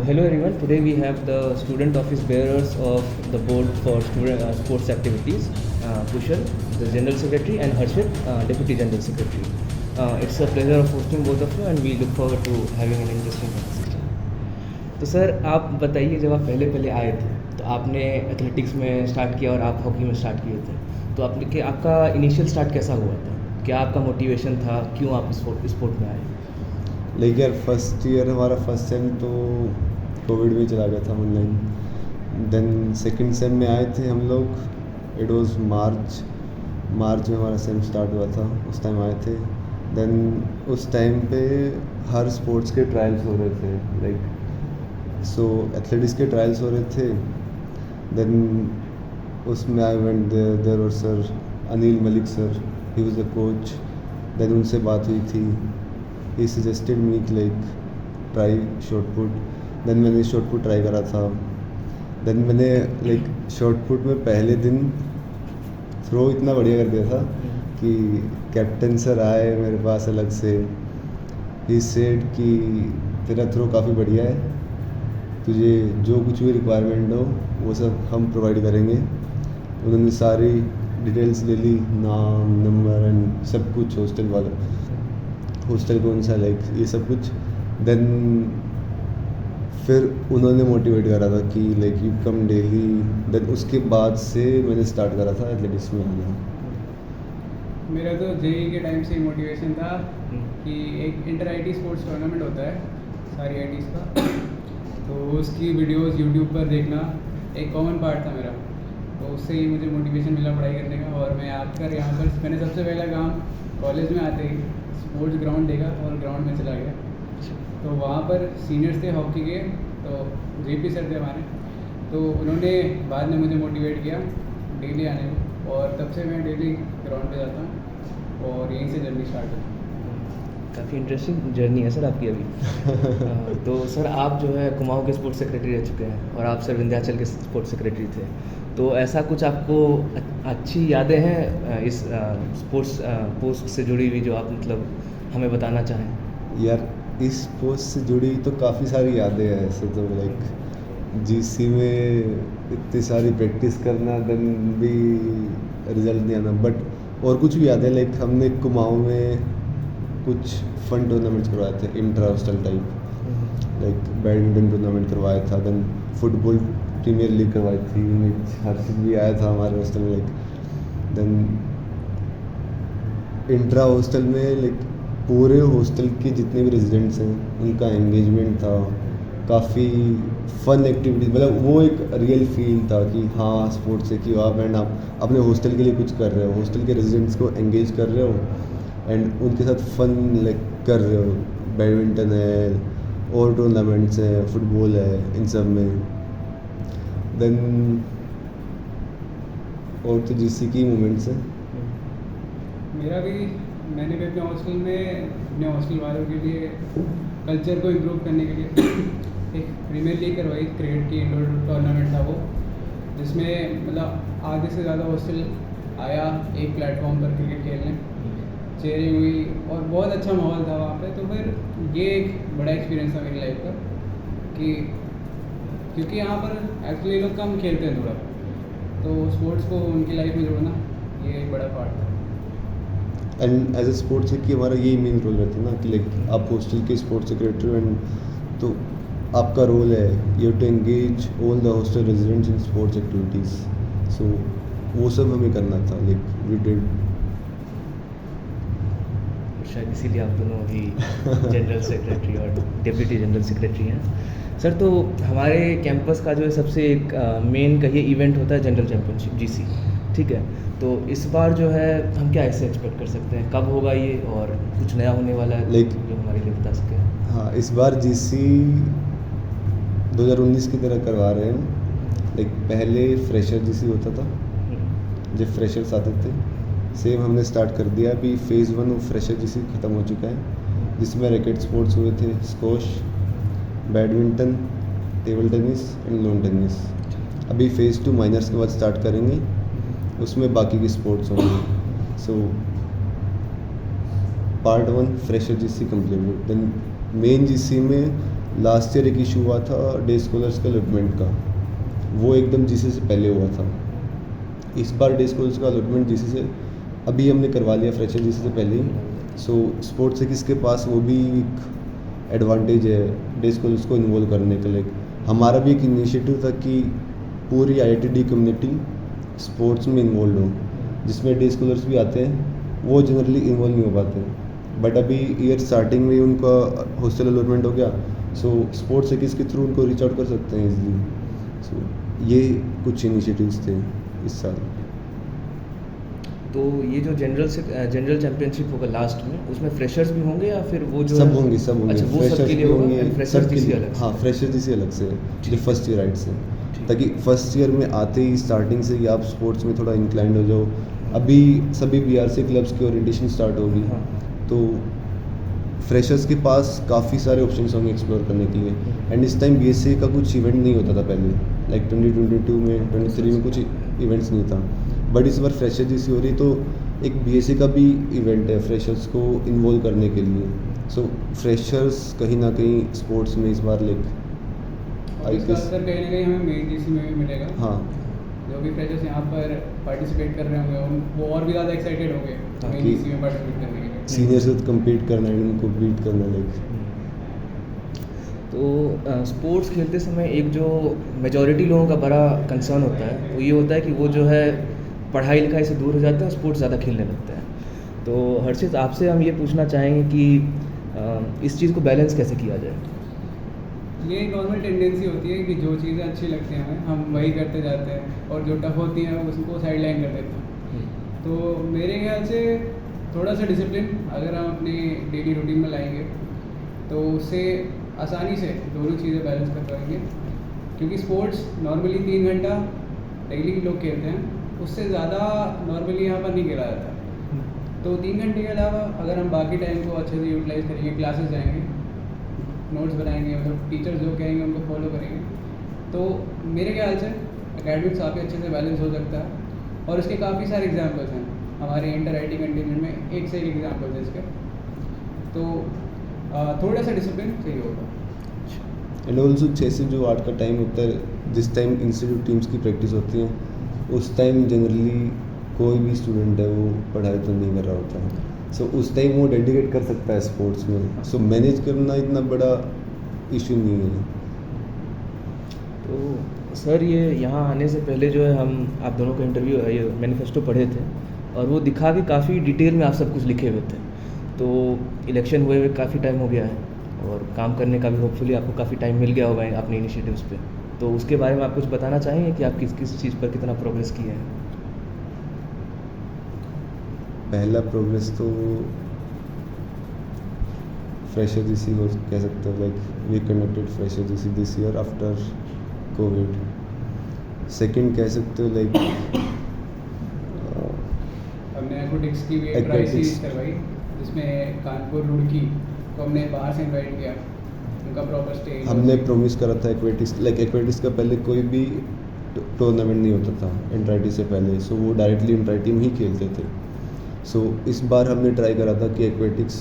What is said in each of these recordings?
Hello everyone. Today we have the student office bearers of the board for student sports activities, Kushal, the general secretary, and Harshit, deputy general secretary. It's a pleasure of hosting both of you, and we look forward to having an interesting conversation. तो sir आप बताइए, जब आप पहले पहले आए थे तो आपने एथलेटिक्स में स्टार्ट किया और आप हॉकी में स्टार्ट किए थे, तो आपका इनिशियल स्टार्ट कैसा हुआ था? क्या आपका मोटिवेशन था? क्यों आप स्पोर्ट में आए? लेकिन यार फर्स्ट ईयर हमारा फर्स्ट सेम तो कोविड में चला गया था ऑनलाइन। देन सेकंड सेम में आए थे हम लोग। इट वाज मार्च में हमारा सेम स्टार्ट हुआ था, उस टाइम आए थे। देन उस टाइम पे हर स्पोर्ट्स के ट्रायल्स हो रहे थे, लाइक सो एथलेटिक्स के ट्रायल्स हो रहे थे। देन उसमें आई वेंट देयर और sir Anil Malik sir, he was the coach. Then उनसे बात हुई थी, ही सजेस्टेड मी कि like try shot put. Then मैंने शॉट पुट ट्राई करा था। देन मैंने लाइक शॉट पुट में पहले दिन थ्रो इतना बढ़िया कर दिया था कि कैप्टन सर आए मेरे पास अलग से। ही सेड कि तेरा थ्रो काफ़ी बढ़िया है, तुझे जो कुछ भी रिक्वायरमेंट हो वो सब हम प्रोवाइड करेंगे। उन्होंने सारी डिटेल्स ले ली, नाम नंबर एंड सब कुछ, हॉस्टल कौन सा, लाइक ये सब कुछ। देन फिर उन्होंने मोटिवेट करा था कि like you come daily. Then उसके बाद से मैंने स्टार्ट करा था एथलेटिक्स में आना। मेरा तो जेई के टाइम से ही मोटिवेशन था कि एक इंटर आईटी स्पोर्ट्स टूर्नामेंट होता है सारी आईटीज़ का, तो उसकी वीडियोस यूट्यूब पर देखना एक कॉमन पार्ट था मेरा। तो उससे ही मुझे मोटिवेशन मिला पढ़ाई करने का। और मैं आकर यहाँ पर मैंने सबसे पहला काम कॉलेज में आते ही स्पोर्ट्स ग्राउंड देखा और ग्राउंड में चला गया। तो वहाँ पर सीनियर्स थे हॉकी के, तो जेपी सर थे हमारे, तो उन्होंने बाद में मुझे मोटिवेट किया डेली आने को, और तब से मैं डेली ग्राउंड पे जाता हूँ और यहीं से जर्नी स्टार्ट हुई। काफ़ी इंटरेस्टिंग जर्नी है सर आपकी अभी। तो सर आप जो है कुमाऊँ के स्पोर्ट्स सेक्रेटरी रह चुके हैं और आप सर विंध्याचल के स्पोर्ट्स सेक्रेटरी थे, तो ऐसा कुछ आपको अच्छी यादें हैं इस स्पोर्ट्स पोस्ट से जुड़ी हुई जो आप मतलब हमें बताना चाहें? यार इस पोस्ट से जुड़ी तो काफ़ी सारी यादें हैं ऐसे तो, लाइक जीसी में इतनी सारी प्रैक्टिस करना, देन भी रिजल्ट नहीं आना। बट और कुछ भी याद है, लाइक हमने कुमाऊँ में कुछ फन टूर्नामेंट्स करवाए थे, intra hostel type, like badminton tournament करवाया था। देन फुटबॉल प्रीमियर लीग करवाई थी, हर्षित भी आया था हमारे हॉस्टल में। लाइक देन इंट्रा हॉस्टल में लाइक पूरे हॉस्टल के जितने भी रेजिडेंट्स हैं उनका एंगेजमेंट था, काफ़ी फ़न एक्टिविटीज़, मतलब वो एक रियल फील था कि हाँ स्पोर्ट्स है कि आप एंड आप अपने हॉस्टल के लिए कुछ कर रहे हो, हॉस्टल के रेजिडेंट्स को एंगेज कर रहे हो एंड उनके साथ फ़न लाइक कर रहे हो। बैडमिंटन है और टूर्नामेंट्स हैं, फुटबॉल है, इन सब में। देन और तो जीसी की मोमेंट्स हैं। मेरा भी, मैंने भी अपने हॉस्टल में अपने हॉस्टल वालों के लिए कल्चर को इम्प्रूव करने के लिए एक प्रीमियर लीग करवाई, क्रिकेट की इंडोर टूर्नामेंट था वो, जिसमें मतलब आधे से ज़्यादा हॉस्टल आया एक प्लेटफॉर्म पर क्रिकेट खेलने, चेयरिंग हुई और बहुत अच्छा माहौल था वहाँ पे। तो फिर ये एक बड़ा एक्सपीरियंस था मेरी लाइफ का कि क्योंकि यहाँ पर एक्चुअली लोग कम खेलते हैं थोड़ा, तो स्पोर्ट्स को उनकी लाइफ में जोड़ना ये एक बड़ा पार्ट था। एंड एज ए स्पोर्ट्स की हमारा यही मेन रोल रहता है ना कि लाइक आप हॉस्टल के स्पोर्ट्स सेक्रेटरी एंड तो आपका रोल है you to engage all the hostel residents in sports activities. So वो सब हमें करना था, लाइक वी डिड। शायद इसीलिए आप दोनों अभी जनरल सेक्रेटरी और डिप्टी जनरल सेक्रेटरी हैं सर। तो हमारे कैंपस का जो है सबसे एक मेन कहिए इवेंट होता है जनरल चैम्पियनशिप जीसी, ठीक है? तो इस बार जो है हम क्या ऐसे एक्सपेक्ट कर सकते हैं, कब होगा ये और कुछ नया होने वाला है Like- जो हमारे लिए बता सकें? हाँ, इस बार जीसी 2019 की तरह करवा रहे हैं। लाइक पहले फ्रेशर जीसी होता था, जब फ्रेशर्स आते थे, सेम हमने स्टार्ट कर दिया। अभी फेज़ 1 ऑफ फ्रेशर जीसी ख़त्म हो चुका है, जिसमें रैकेट स्पोर्ट्स हुए थे, squash, badminton, table tennis and lawn tennis. अभी फेज़ 2 माइनर्स के बाद स्टार्ट करेंगे, उसमें बाकी के स्पोर्ट्स होंगे। So part 1 fresher GC completed. Then main GC में लास्ट ईयर एक इशू हुआ था डे स्कॉलर्स का अलॉटमेंट का, वो एकदम जीसी से पहले हुआ था। इस बार डे स्कॉलर्स का अलॉटमेंट जीसी से अभी हमने करवा लिया, फ्रेशर जीसी से पहले ही। सो स्पोर्ट्स एक्स के पास वो भी एक एडवांटेज है डे स्कॉलर्स को इन्वॉल्व करने के लिए। हमारा भी एक इनिशिएटिव था कि पूरी IITD कम्युनिटी स्पोर्ट्स में इन्वॉल्व हो, जिसमें डे स्कॉलर्स भी आते हैं, वो जनरली इन्वॉल्व नहीं हो पाते। बट अभी ईयर स्टार्टिंग में ही उनका हॉस्टल अलॉटमेंट हो गया, सो स्पोर्ट्स एक्स के थ्रू उनको रीच आउट कर सकते हैं इजीली। सो ये कुछ इनिशिएटिव्स थे इस साल। तो ये जो जनरल चैंपियनशिप होगा लास्ट में, उसमें फ्रेशर्स भी होंगे या फिर वो जो सब होंगे, सब होंगे। अच्छा, वो सबके लिए होगा and freshers सबके किसी लिए, अलग से? हाँ फ्रेशर जिसे अलग से, जो ठीक। फर्स्ट ईयर राइट से, ठीक। ताकि फर्स्ट ईयर में आते ही स्टार्टिंग से ही आप स्पोर्ट्स में थोड़ा इंक्लाइंड हो जाओ। अभी सभी BRC क्लब्स की ओरिएंटेशन स्टार्ट होगी, हाँ। तो फ्रेशर्स के पास काफ़ी सारे ऑप्शंस होंगे एक्सप्लोर करने के लिए। एंड इस टाइम BSA का कुछ इवेंट नहीं होता था पहले, लाइक 2022 में 23 में कुछ इवेंट्स नहीं था, बट इस बार फ्रेशर जीसी हो रही, तो एक BSA का भी इवेंट है फ्रेशर्स को इन्वॉल्व करने के लिए। सो फ्रेशर्स कहीं ना कहीं स्पोर्ट्स में इस बार और इसका असर कहीं ना कहीं हमें मेन जीसी में भी मिलेगा। हाँ, जो भी फ्रेशर्स यहाँ पर पार्टिसिपेट कर रहे होंगे वो और भी ज़्यादा एक्साइटेड होंगे मेन कि- जीसी में पार्टिसिपेट करने के लिए। सीनियर से कम्पीट करना है, उनको बीट करना, लाइक तो स्पोर्ट्स खेलते समय एक जो मेजॉरिटी लोगों का बड़ा कंसर्न होता है वो ये होता है कि वो जो है पढ़ाई लिखाई से दूर हो जाते हैं, स्पोर्ट्स ज़्यादा खेलने लगते हैं। तो हर्षित, आपसे हम ये पूछना चाहेंगे कि इस चीज़ को बैलेंस कैसे किया जाए? ये नॉर्मल टेंडेंसी होती है कि जो चीज़ें अच्छी लगती हैं हमें, हम वही करते जाते हैं, और जो टफ होती हैं उसको साइड लाइन कर देते हैं। तो मेरे ख्याल से थोड़ा सा डिसिप्लिन अगर हम अपने डेली रूटीन में लाएंगे तो उससे आसानी से दोनों चीज़ें बैलेंस कर पाएंगे। क्योंकि स्पोर्ट्स नॉर्मली 3 घंटा डेली लोग खेलते हैं, उससे ज़्यादा नॉर्मली यहाँ पर नहीं खेला जाता। तो 3 घंटे के अलावा अगर हम बाकी टाइम को अच्छे से यूटिलाइज करेंगे, क्लासेस जाएंगे, नोट्स बनाएंगे, मतलब टीचर्स जो कहेंगे उनको फॉलो करेंगे, तो मेरे ख्याल से एकेडमिक्स काफ़ी अच्छे से बैलेंस हो सकता है। और इसके काफ़ी सारे एग्जाम्पल्स हैं हमारे इंटर IIT कंटिनेंट में, एक से एक एग्जाम्पल्स हैं इसके। तो थोड़ा सा डिसिप्लिन चाहिए होगा। एंड ऑल्सो 6 से जो 8 का टाइम होता है, जिस टाइम इंस्टीट्यूट टीम्स की प्रैक्टिस होती है, उस टाइम जनरली कोई भी स्टूडेंट है वो पढ़ाई तो नहीं कर रहा होता है। सो उस टाइम वो डेडिकेट कर सकता है स्पोर्ट्स में। सो मैनेज करना इतना बड़ा इशू नहीं है। तो सर, ये यहाँ आने से पहले जो है हम आप दोनों का इंटरव्यू ये मैनिफेस्टो पढ़े थे, और वो दिखा के काफ़ी डिटेल में आप सब कुछ लिखे हुए थे। तो इलेक्शन हुए हुए काफ़ी टाइम हो गया है, और काम करने का भी होपफुली आपको काफ़ी टाइम मिल गया होगा अपने इनिशिएटिव्स पे। तो उसके बारे में आप कुछ बताना चाहेंगे कि आप किस किस चीज़ पर कितना प्रोग्रेस किए हैं? पहला प्रोग्रेस तो फ्रेशर जीसी हो कह सकते हो, like we conducted fresher GC this year after Covid. Second कह सकते हो लाइक हमने एक्वेटिक्स की भी एक ट्राई सीरीज करवाई, जिसमें कानपुर, रुड़की को हमने बाहर से इनवाइट किया, उनका प्रॉपर स्टेज हमने प्रॉमिस करा था एक्वेटिक्स का पहले कोई भी टूर्नामेंट नहीं होता था इंटर-IIT से पहले। सो वो डायरेक्टली इंटर-IIT में ही खेलते थे। सो इस बार हमने ट्राई करा था कि एक्वेटिक्स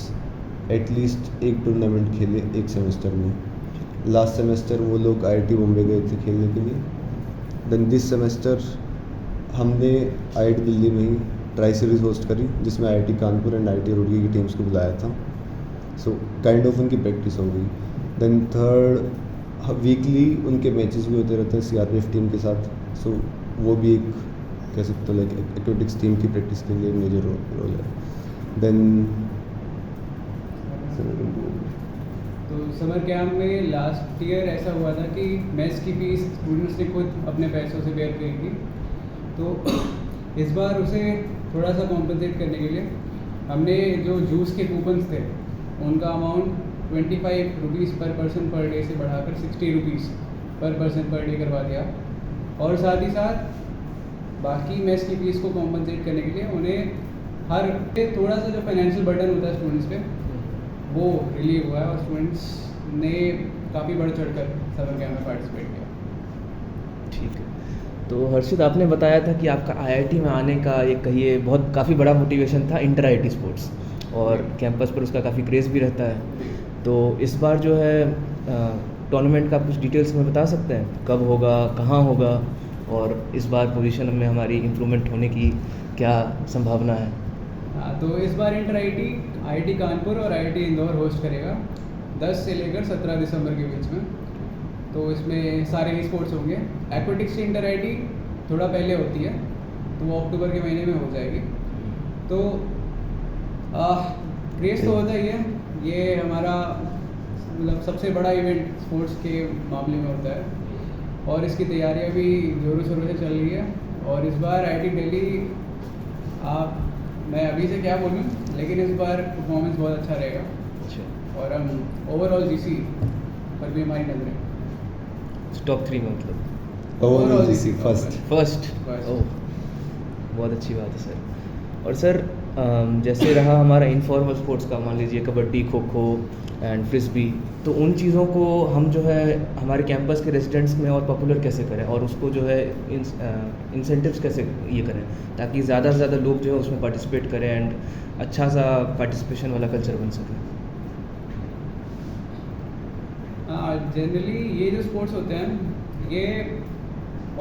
एटलीस्ट एक टूर्नामेंट खेले एक सेमेस्टर में। लास्ट सेमेस्टर वो लोग IIT बॉम्बे गए थे खेलने के लिए। देन दिस सेमेस्टर हमने IIT दिल्ली में ही ट्राई सीरीज़ होस्ट करी, जिसमें IIT Kanpur and IIT Roorkee की टीम्स को बुलाया था। सो काइंड ऑफ उनकी प्रैक्टिस हो गई। देन थर्ड वीकली उनके मैचेस भी होते रहते हैं CRPF टीम के साथ। सो वो भी एक कह सकते हो लाइक एक्वेटिक्स टीम की प्रैक्टिस के लिए मेजर रोल है। देन तो समर कैंप में लास्ट ईयर ऐसा हुआ था कि मैच की फीस स्टूडेंट्स ने खुद अपने पैसों से बेयर करी थी। तो इस बार उसे थोड़ा सा कॉम्पनसेट करने के लिए हमने जो जूस के कूपन्स थे उनका अमाउंट 25 रुपीज़ पर पर्सन पर डे से बढ़ाकर 60 रुपीज़ पर पर्सन पर डे करवा दिया। और साथ ही साथ बाकी मैच की फीस को कॉम्पनसेट करने के लिए उन्हें हर थोड़ा सा जो फाइनेंशियल बर्डन होता है स्टूडेंट्स पे, वो रिलीव हुआ है, और स्टूडेंट्स ने काफ़ी बढ़ चढ़ कर समर कैंप में पार्टिसिपेट किया। ठीक है। तो हर्षित, आपने बताया था कि आपका IIT में आने का एक कहिए काफ़ी बड़ा मोटिवेशन था इंटर IIT स्पोर्ट्स, और कैंपस पर उसका काफ़ी क्रेज़ भी रहता है। तो इस बार जो है टूर्नामेंट का कुछ डिटेल्स में बता सकते हैं, कब होगा, कहाँ होगा, और इस बार पोजीशन में हमारी इम्प्रूवमेंट होने की क्या संभावना है? हाँ, तो इस बार इंटर आईआईटी कानपुर और आईआईटी इंदौर होस्ट करेगा 10 से लेकर 17 दिसंबर के बीच में। तो इसमें सारे ही स्पोर्ट्स होंगे। एक्वेटिक्स की इंटर आईआईटी थोड़ा पहले होती है, तो वो अक्टूबर के महीने में हो जाएगी। तो क्रेज़ तो होता ही है, ये हमारा मतलब सबसे बड़ा इवेंट स्पोर्ट्स के मामले में होता है, और इसकी तैयारियां भी ज़ोरों शोरों से चल रही है। और इस बार आईआईटी दिल्ली, मैं अभी से क्या बोलूँ, लेकिन इस बार परफॉर्मेंस बहुत अच्छा रहेगा। अच्छा, और हम ओवरऑल जीसी पर भी हमारी नजर है। टॉप 3 में मतलब overall GC first. First. First. ओह, बहुत अच्छी बात है सर। और सर जैसे रहा हमारा इनफॉर्मल स्पोर्ट्स का, मान लीजिए कबड्डी, खो खो एंड फ्रिस्बी, तो उन चीज़ों को हम जो है हमारे कैंपस के रेजिडेंट्स में और पॉपुलर कैसे करें, और उसको जो है इंसेंटिव्स कैसे ये करें, ताकि ज़्यादा से ज़्यादा लोग जो है उसमें पार्टिसिपेट करें एंड अच्छा सा पार्टिसिपेशन वाला कल्चर बन सके? जनरली ये जो स्पोर्ट्स होते हैं, ये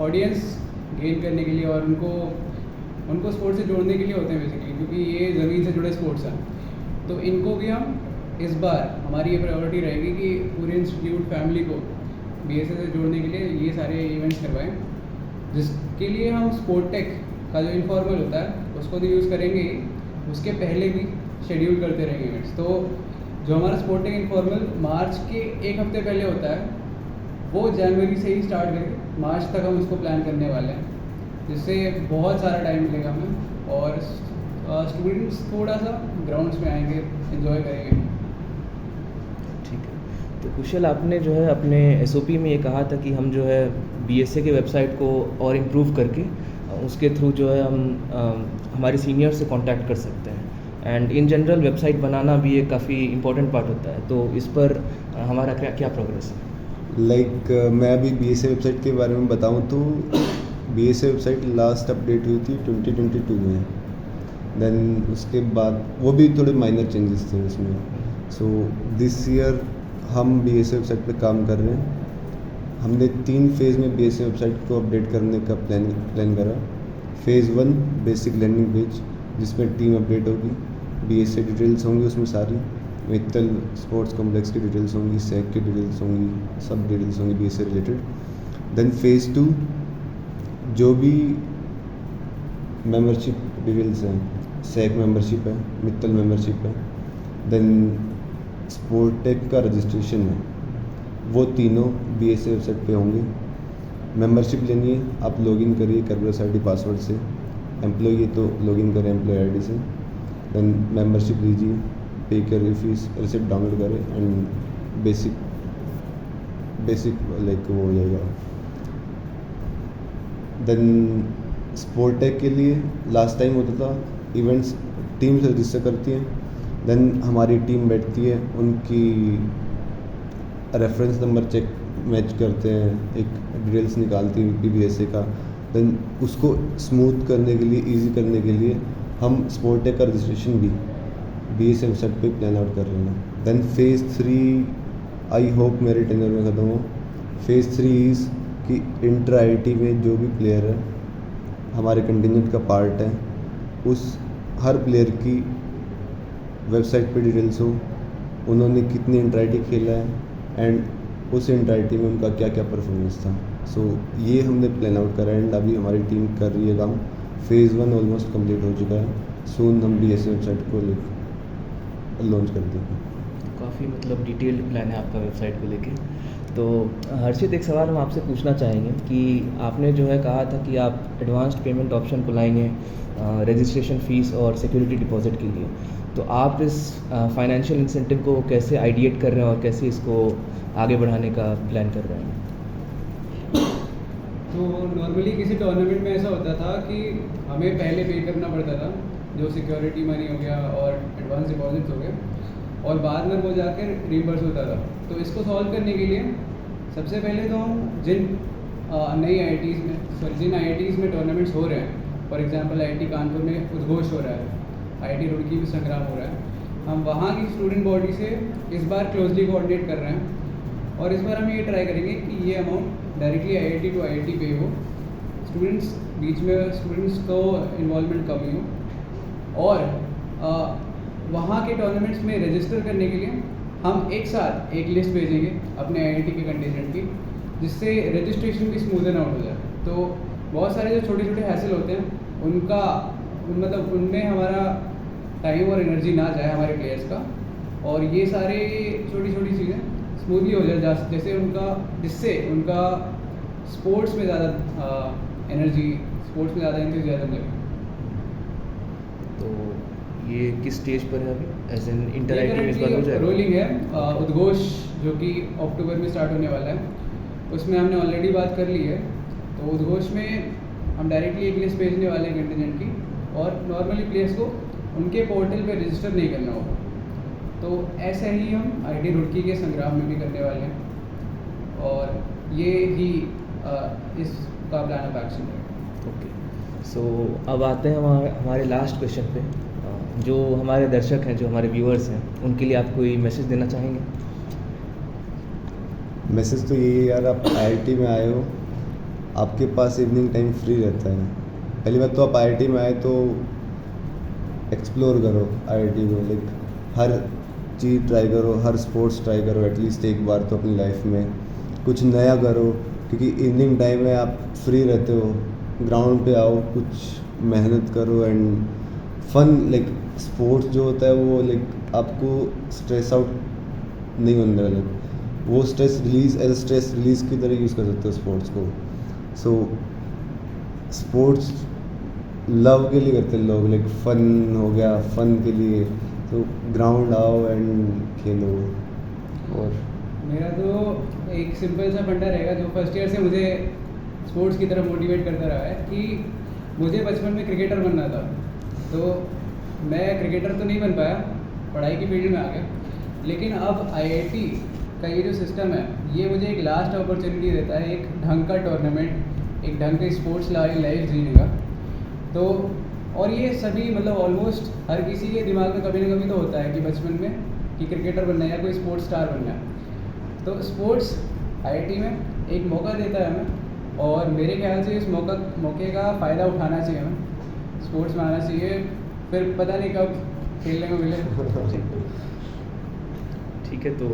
ऑडियंस गेन करने के लिए और उनको स्पोर्ट्स से जोड़ने के लिए होते हैं बेसिकली, क्योंकि ये ज़मीन से जुड़े स्पोर्ट्स हैं। तो इनको भी हम इस बार, हमारी ये प्रायोरिटी रहेगी कि पूरे इंस्टीट्यूट फैमिली को बीएसए से जोड़ने के लिए ये सारे इवेंट्स करवाएं, जिसके लिए हम स्पोर्ट टेक का जो इनफॉर्मल होता है उसको तो यूज़ करेंगे ही, उसके पहले भी शेड्यूल करते रहेंगे इवेंट्स। तो जो हमारा स्पोर्ट टेक इनफॉर्मल मार्च के एक हफ्ते पहले होता है, वो जनवरी से ही स्टार्ट करके मार्च तक हम उसको प्लान करने वाले हैं, जिससे बहुत सारा टाइम मिलेगा हमें, और स्टूडेंट्स थोड़ा सा ग्राउंड्स में आएंगे, एंजॉय करेंगे। ठीक है। तो कुशल, आपने जो है अपने एसओपी में ये कहा था कि हम जो है बीएसए के वेबसाइट को और इम्प्रूव करके उसके थ्रू जो है हम हमारे सीनियर से कांटेक्ट कर सकते हैं, एंड इन जनरल वेबसाइट बनाना भी एक काफ़ी इम्पोर्टेंट पार्ट होता है। तो इस पर हमारा क्या प्रोग्रेस है? मैं अभी बीएसए वेबसाइट के बारे में बताऊं तो बीएसए वेबसाइट लास्ट अपडेट हुई थी 2022 में। देन उसके बाद वो भी थोड़े माइनर चेंजेस थे उसमें। सो दिस ईयर हम बीएसए वेबसाइट पे काम कर रहे हैं। हमने 3 फेज़ में बीएसए वेबसाइट को अपडेट करने का प्लान करा। फेज़ 1 बेसिक लैंडिंग पेज, जिसमें टीम अपडेट होगी, बीएसए डिटेल्स होंगी उसमें सारी, मित्तल स्पोर्ट्स कॉम्प्लेक्स की डिटेल्स होंगी, सैक की डिटेल्स होंगी, सब डिटेल्स होंगी बीएसए रिलेटेड। देन फेज़ 2 जो भी मेंबरशिप डिटेल्स हैं, सैक मेंबरशिप है, मित्तल मेंबरशिप है, देन स्पोर्ट टेक का रजिस्ट्रेशन है, वो तीनों बीएसए वेबसाइट पे होंगे। मेंबरशिप लेनी है, आप लॉगिन करिए कर्बरस आईडी पासवर्ड से, एम्प्लॉय है तो लॉगिन करें एम्प्लॉय आईडी से, देन मेंबरशिप लीजिए, पे करिए फीस, रिसिप्ट डाउनलोड करें एंड बेसिक लाइक वो हो जाएगा। देन स्पोर्ट टेक के लिए लास्ट टाइम होता था इवेंट्स टीम से रजिस्टर करती हैं, देन हमारी टीम बैठती है, उनकी रेफरेंस नंबर चेक मैच करते हैं, एक डिटेल्स निकालती है पीबीएसए का, देन उसको स्मूथ करने के लिए, इजी करने के लिए हम स्पोर्ट टेक का रजिस्ट्रेशन भी बीएसए वेबसाइट पे प्लान आउट कर रहे हैं। देन फेज़ 3 आई होप मेरे टेन्योर में ख़त्म हो। फेज़ 3 इज़ कि इंटर आईआईटी में जो भी प्लेयर है हमारे कंटिजेंट का पार्ट है, उस हर प्लेयर की वेबसाइट पे डिटेल्स हो, उन्होंने कितनी इंटर आईआईटी खेला है एंड उस इंटर आईआईटी में उनका क्या क्या परफॉर्मेंस था। सो ये हमने प्लान आउट करा एंड अभी हमारी टीम कर रही है काम। फेज़ 1 ऑलमोस्ट कंप्लीट हो चुका है, सून हम बीएसए वेबसाइट को लॉन्च कर देंगे। काफ़ी मतलब डिटेल्ड प्लान है आपका वेबसाइट को लेके। तो हर्षित, एक सवाल हम आपसे पूछना चाहेंगे कि आपने जो है कहा था कि आप एडवांस्ड पेमेंट ऑप्शन को लाएंगे रजिस्ट्रेशन फ़ीस और सिक्योरिटी डिपॉजिट के लिए, तो आप इस फाइनेंशियल इंसेंटिव को कैसे आइडिएट कर रहे हैं और कैसे इसको आगे बढ़ाने का प्लान कर रहे हैं? तो नॉर्मली किसी टूर्नामेंट में ऐसा होता था कि हमें पहले पे करना पड़ता था, जो सिक्योरिटी मनी हो गया और एडवांस डिपॉजिट्स हो गए, और बाद में वो जाकर रिम्बर्स होता था। तो इसको सॉल्व करने के लिए सबसे पहले तो हम जिन आईआईटीज़ में टूर्नामेंट्स हो रहे हैं, फॉर एग्जांपल आईआईटी कानपुर में उद्घोष हो रहा है, आईआईटी रुड़की में संग्राम हो रहा है, हम वहाँ की स्टूडेंट बॉडी से इस बार क्लोजली कोऑर्डिनेट कर रहे हैं और इस बार हम ये ट्राई करेंगे कि ये amount directly IIT to IIT पे हो, स्टूडेंट्स बीच में स्टूडेंट्स को इन्वॉल्वमेंट कम ही हो, और वहाँ के टूर्नामेंट्स में रजिस्टर करने के लिए हम एक साथ एक लिस्ट भेजेंगे अपने IIT के कंटेजेंट की, जिससे रजिस्ट्रेशन भी स्मूदन आउट हो जाए। तो बहुत सारे जो छोटे छोटे हैसल होते हैं उनका मतलब उनमें हमारा टाइम और एनर्जी ना जाए हमारे प्लेयर्स का, और ये सारे छोटी छोटी चीज़ें स्मूथली हो जाए, जिससे उनका स्पोर्ट्स में ज़्यादा एनर्जी, स्पोर्ट्स में ज़्यादा इंथुसियाज्म लगे। तो ये किस स्टेज पर है अभी, एज एन इंटर IIT में इस बार हो जाएगा? रोलिंग है। उद्घोष जो कि अक्टूबर में स्टार्ट होने वाला है, उसमें हमने ऑलरेडी बात कर ली है। तो उद्घोष में हम डायरेक्टली एक लिस्ट भेजने वाले हैं कंटेजेंट की, और नॉर्मली प्लेयर्स को उनके पोर्टल पे रजिस्टर नहीं करना होगा। तो ऐसा ही हम IIT रुड़की के संग्राम में भी करने वाले हैं, और ये ही इसका प्लान ऑफ एक्शन है। ओके, सो अब आते हैं हमारे लास्ट क्वेश्चन पे। जो हमारे दर्शक हैं, जो हमारे व्यूअर्स हैं, उनके लिए आप कोई मैसेज देना चाहेंगे? मैसेज तो यही है यार, आप IIT में आए हो, आपके पास इवनिंग टाइम फ्री रहता है। पहली बात तो आप IIT में आए तो एक्सप्लोर करो IIT में, लाइक हर चीज़ ट्राई करो, हर स्पोर्ट्स ट्राई करो एटलीस्ट एक बार तो अपनी लाइफ में, कुछ नया करो, क्योंकि इवनिंग टाइम में आप फ्री रहते हो। ग्राउंड पे आओ, कुछ मेहनत करो एंड फन, लाइक स्पोर्ट्स जो होता है वो लाइक आपको स्ट्रेस आउट नहीं होने वाला, वो स्ट्रेस रिलीज़ की तरह यूज़ कर सकते हो स्पोर्ट्स को। सो स्पोर्ट्स लव के लिए करते हैं लोग, लाइक फन हो गया, फन के लिए, तो ग्राउंड आओ एंड खेलो। और मेरा तो एक सिंपल सा फंडा रहेगा जो फर्स्ट ईयर से मुझे स्पोर्ट्स की तरफ मोटिवेट करता रहा है, कि मुझे बचपन में क्रिकेटर बनना था। तो मैं क्रिकेटर तो नहीं बन पाया, पढ़ाई की फील्ड में आ गया, लेकिन अब IIT का ये जो सिस्टम है, ये मुझे एक लास्ट अपॉर्चुनिटी देता है, एक ढंग का टूर्नामेंट, एक ढंग का स्पोर्ट्स लाइफ जीने का। तो और ये सभी मतलब ऑलमोस्ट हर किसी के दिमाग में कभी ना कभी तो होता है कि बचपन में कि क्रिकेटर बनना है या कोई स्पोर्ट्स स्टार बनना है। तो स्पोर्ट्स IIT में एक मौका देता है हमें, और मेरे ख्याल से इस मौके का फ़ायदा उठाना चाहिए हमें, स्पोर्ट्स में आना चाहिए, फिर पता नहीं कब खेलने को मिले। ठीक है, तो